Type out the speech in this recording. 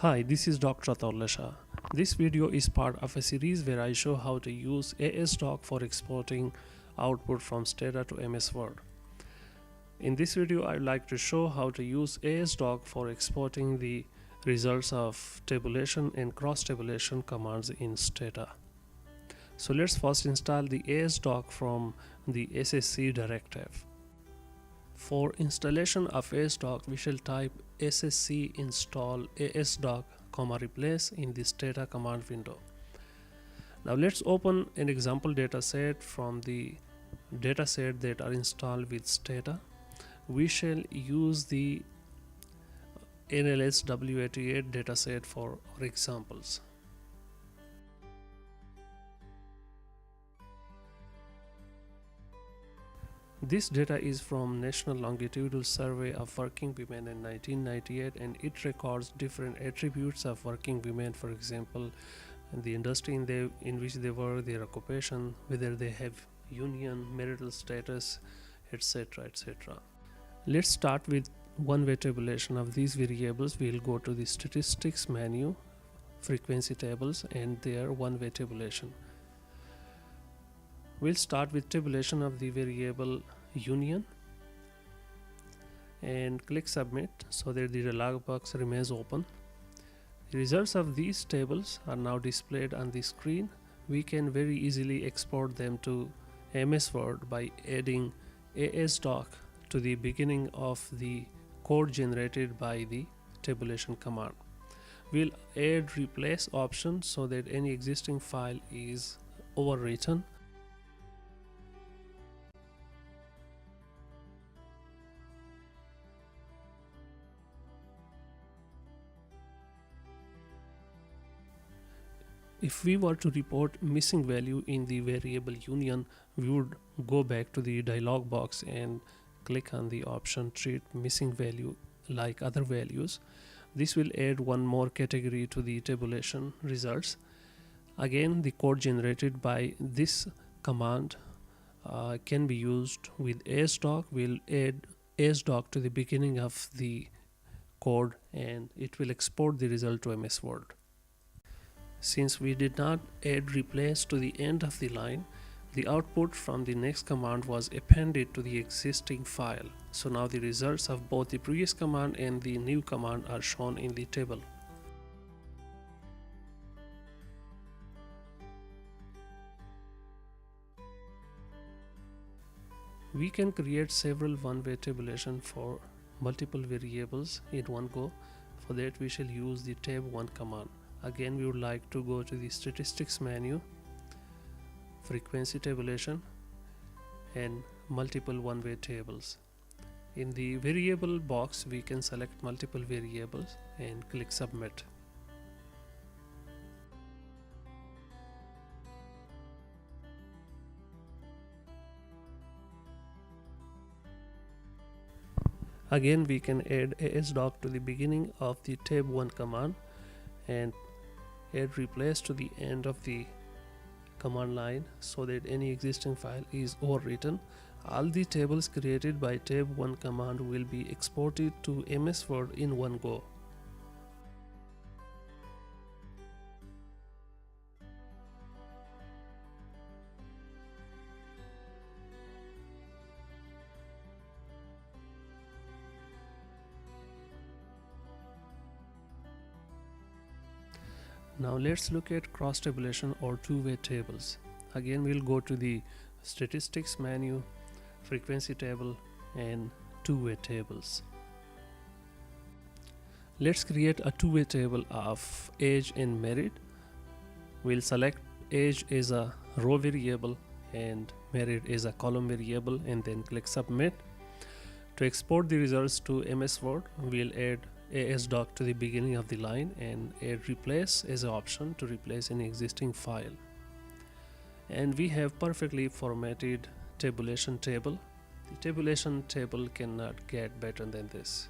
Hi, this is Dr. Atollasha. This video is part of a series where I show how to use asdoc for exporting output from Stata to MS Word. In this video, I would like to show how to use asdoc for exporting the results of tabulation and cross-tabulation commands in Stata. So let's first install the asdoc from the SSC directive. For installation of asdoc, we shall type ssc install asdoc, replace in the Stata command window. Now let's open an example dataset from the dataset that are installed with Stata. We shall use the NLS W88 dataset for our examples. This data is from National Longitudinal Survey of Working Women in 1998, and it records different attributes of working women, for example, the industry in which they work, their occupation, whether they have union, marital status, etc. etc. Let's start with one-way tabulation of these variables. We'll go to the statistics menu, frequency tables, and there one-way tabulation. We'll start with tabulation of the variable union and click submit so that the dialog box remains open. The results of these tables are now displayed on the screen. We can very easily export them to MS Word by adding asdoc to the beginning of the code generated by the tabulation command. We'll add replace option so that any existing file is overwritten. If we were to report missing value in the variable union, we would go back to the dialog box and click on the option treat missing value like other values. This will add one more category to the tabulation results. Again, the code generated by this command can be used with asdoc. We'll add asdoc to the beginning of the code and it will export the result to MS Word. Since we did not add replace to the end of the line, the output from the next command was appended to the existing file. So now the results of both the previous command and the new command are shown in the table. We can create several one-way tabulation for multiple variables in one go. For that, we shall use the tab1 command. Again, we would like to go to the statistics menu, frequency tabulation, and multiple one-way tables. In the variable box, we can select multiple variables and click submit. Again, we can add asdoc to the beginning of the tab1 command and add replace to the end of the command line so that any existing file is overwritten. All the tables created by tab1 command will be exported to MS Word in one go. Now let's look at cross-tabulation or two-way tables. Again, we'll go to the statistics menu, frequency table, and two-way tables. Let's create a two-way table of age and merit. We'll select age as a row variable and merit as a column variable and then click submit. To export the results to MS Word, we'll add asdoc to the beginning of the line and add replace as an option to replace any existing file. And we have perfectly formatted tabulation table. The tabulation table cannot get better than this.